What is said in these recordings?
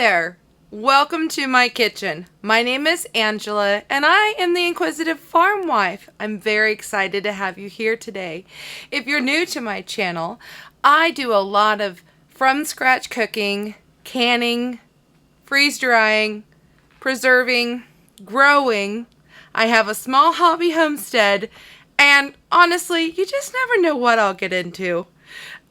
there! Welcome to my kitchen. My name is Angela and I am the Inquisitive Farm Wife. I'm very excited to have you here today. If you're new to my channel, I do a lot of from scratch cooking, canning, freeze drying, preserving, growing. I have a small hobby homestead and honestly, you just never know what I'll get into.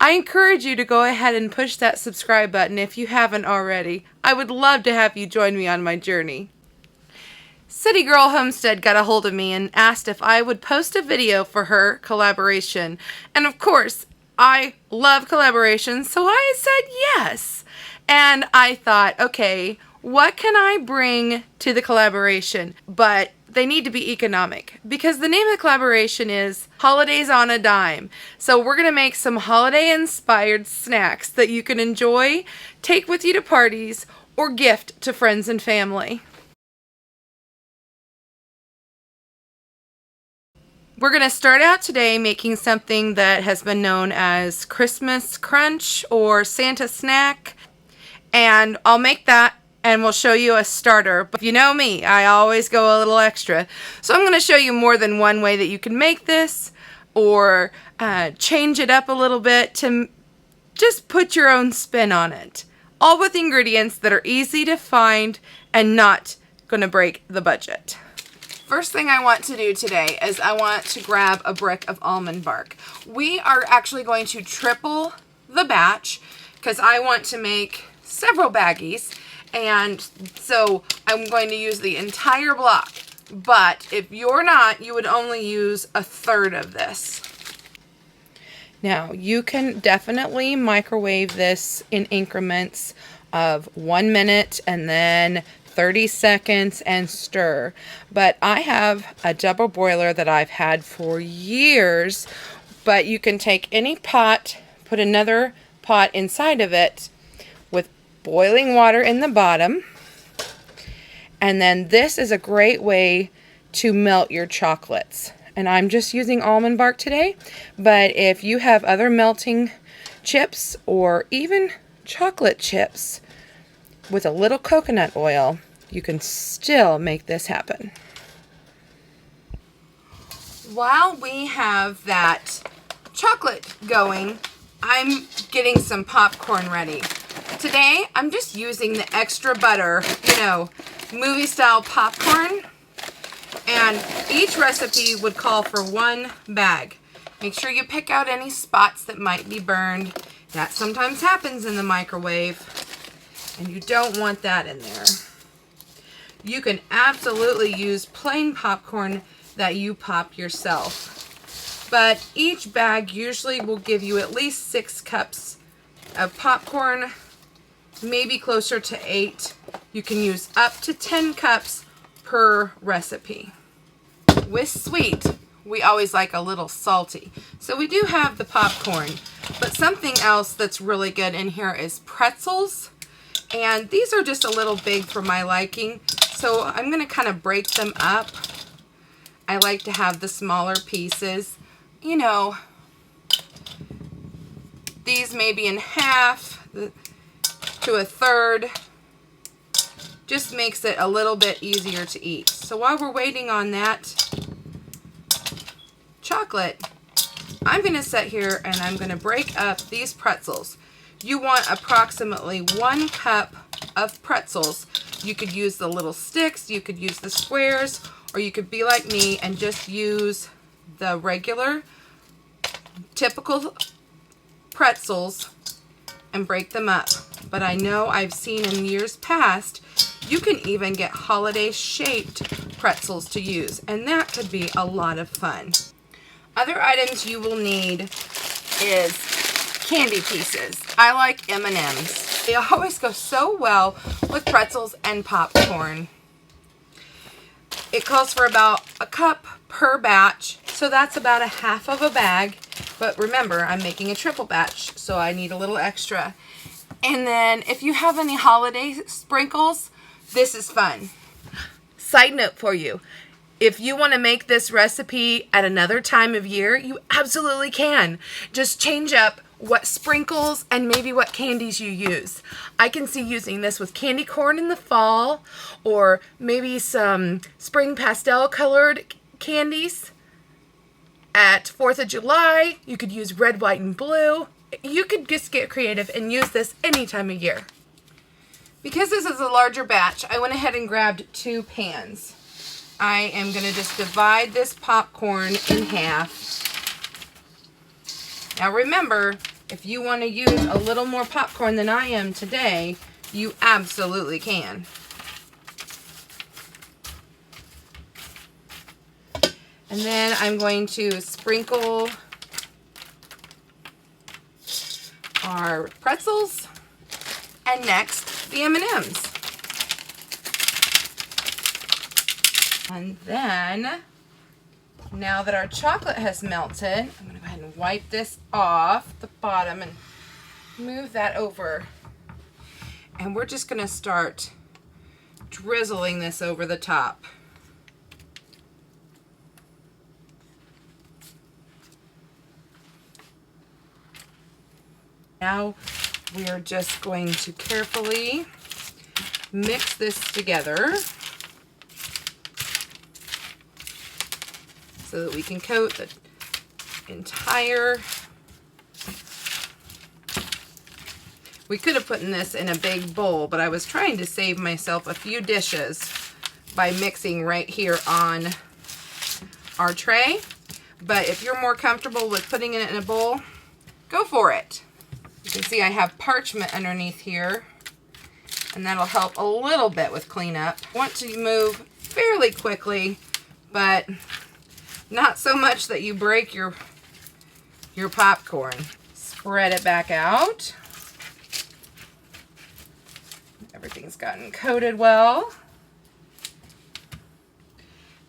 I encourage you to go ahead and push that subscribe button if you haven't already. I would love to have you join me on my journey. City Girl Homestead got a hold of me and asked if I would post a video for her collaboration. And of course, I love collaborations, so I said yes. And I thought, okay, what can I bring to the collaboration? But they need to be economic because the name of the collaboration is Holidays on a Dime. So we're going to make some holiday inspired snacks that you can enjoy, take with you to parties, or gift to friends and family. We're going to start out today making something that has been known as Christmas Crunch or Santa Snack. And I'll make that and we'll show you a starter. But you know me, I always go a little extra. So I'm going to show you more than one way that you can make this or change it up a little bit to just put your own spin on it. All with ingredients that are easy to find and not going to break the budget. First thing I want to do today is I want to grab a brick of almond bark. We are actually going to triple the batch because I want to make several baggies. And so I'm going to use the entire block, but if you're not, you would only use a third of this. Now you can definitely microwave this in increments of 1 minute and then 30 seconds and stir. But I have a double boiler that I've had for years, but you can take any pot, put another pot inside of it with boiling water in the bottom, and then this is a great way to melt your chocolates. And I'm just using almond bark today, but if you have other melting chips or even chocolate chips with a little coconut oil, you can still make this happen. While we have that chocolate going, I'm getting some popcorn ready. Today, I'm just using the extra butter, movie style popcorn. And each recipe would call for 1 bag. Make sure you pick out any spots that might be burned. That sometimes happens in the microwave. And you don't want that in there. You can absolutely use plain popcorn that you pop yourself. But each bag usually will give you at least 6 cups of popcorn, maybe closer to 8. You can use up to 10 cups per recipe. With sweet, we always like a little salty. So we do have the popcorn, but something else that's really good in here is pretzels. And these are just a little big for my liking, so I'm going to kind of break them up. I like to have the smaller pieces. These maybe in half to a third. Just makes it a little bit easier to eat. So while we're waiting on that chocolate, I'm going to sit here and I'm going to break up these pretzels. You want approximately 1 cup of pretzels. You could use the little sticks, you could use the squares, or you could be like me and just use the regular, typical pretzels and break them up. But I know I've seen in years past, you can even get holiday shaped pretzels to use, and that could be a lot of fun. Other items you will need is candy pieces. I like M&Ms. They always go so well with pretzels and popcorn. It calls for about a cup per batch, so that's about a half of a bag. But remember, I'm making a triple batch, so I need a little extra. And then if you have any holiday sprinkles, this is fun. Side note for you, if you want to make this recipe at another time of year, you absolutely can. Just change up what sprinkles and maybe what candies you use. I can see using this with candy corn in the fall, or maybe some spring pastel colored candies. At 4th of July, you could use red, white, and blue. You could just get creative and use this any time of year. Because this is a larger batch, I went ahead and grabbed 2 pans. I am going to just divide this popcorn in half. Now remember, if you want to use a little more popcorn than I am today, you absolutely can. And then I'm going to sprinkle our pretzels, and next the M&Ms. And then, now that our chocolate has melted, I'm going to go ahead and wipe this off the bottom and move that over. And we're just going to start drizzling this over the top. Now we're just going to carefully mix this together so that we can coat the entire. We could have put this in a big bowl, but I was trying to save myself a few dishes by mixing right here on our tray. But if you're more comfortable with putting it in a bowl, go for it. You can see I have parchment underneath here, and that'll help a little bit with cleanup. I want to move fairly quickly, but not so much that you break your popcorn. Spread it back out. Everything's gotten coated well.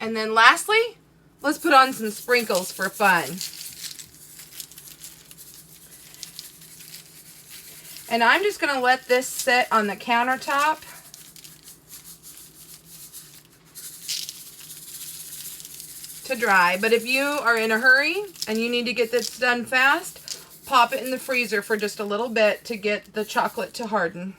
And then lastly, let's put on some sprinkles for fun. And I'm just going to let this sit on the countertop to dry. But if you are in a hurry and you need to get this done fast, pop it in the freezer for just a little bit to get the chocolate to harden.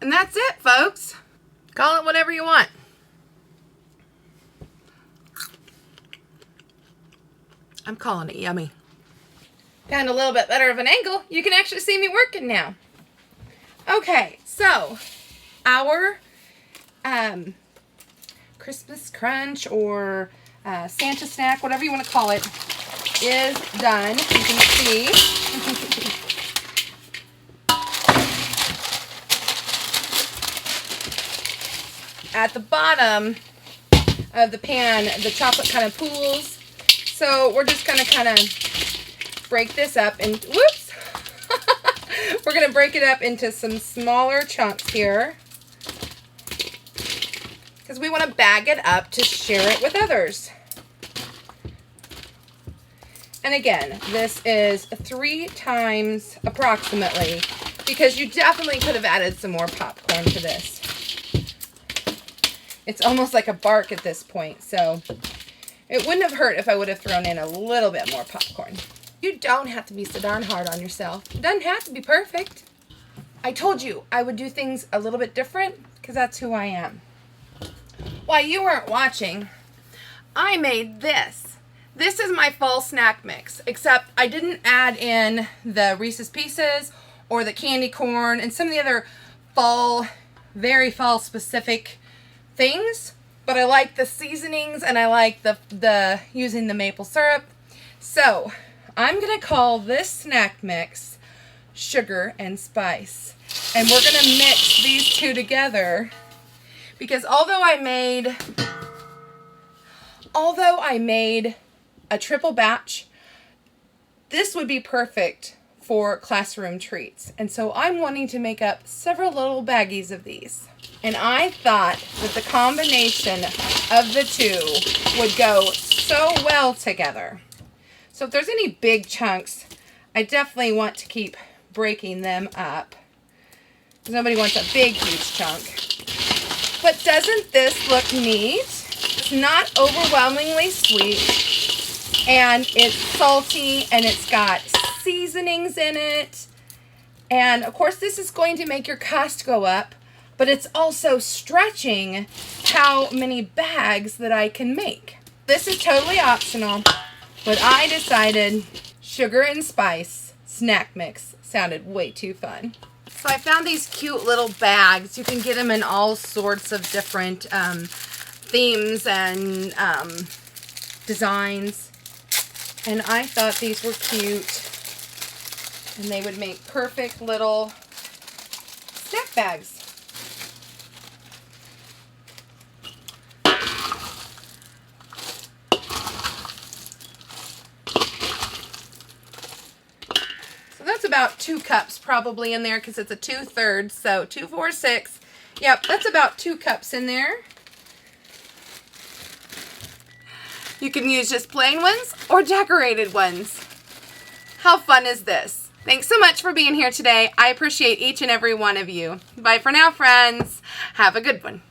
And that's it, folks. Call it whatever you want. I'm calling it yummy. Found a little bit better of an angle. You can actually see me working now. Okay, so our Christmas crunch or Santa snack, whatever you want to call it, is done. You can see. At the bottom of the pan, the chocolate kind of pools. So we're just going to kind of break this up and, whoops, we're going to break it up into some smaller chunks here because we want to bag it up to share it with others. And again, this is 3 times approximately because you definitely could have added some more popcorn to this. It's almost like a bark at this point, so it wouldn't have hurt if I would have thrown in a little bit more popcorn. You don't have to be so darn hard on yourself. It doesn't have to be perfect. I told you I would do things a little bit different because that's who I am. While you weren't watching, I made this. This is my fall snack mix, except I didn't add in the Reese's Pieces or the candy corn and some of the other fall, very fall specific things. But I like the seasonings and I like the using the maple syrup. So I'm going to call this snack mix sugar and spice. And we're going to mix these two together because although I made a triple batch, this would be perfect for classroom treats. And so I'm wanting to make up several little baggies of these. And I thought that the combination of the two would go so well together. So if there's any big chunks, I definitely want to keep breaking them up. Because nobody wants a big, huge chunk. But doesn't this look neat? It's not overwhelmingly sweet, and it's salty, and it's got seasonings in it. And of course, this is going to make your cost go up, but it's also stretching how many bags that I can make. This is totally optional, but I decided sugar and spice snack mix sounded way too fun. So I found these cute little bags. You can get them in all sorts of different themes and designs. And I thought these were cute. And they would make perfect little snack bags. So that's about 2 cups probably in there because it's a 2/3. So 2, 4, 6. Yep, that's about 2 cups in there. You can use just plain ones or decorated ones. How fun is this? Thanks so much for being here today. I appreciate each and every one of you. Bye for now, friends. Have a good one.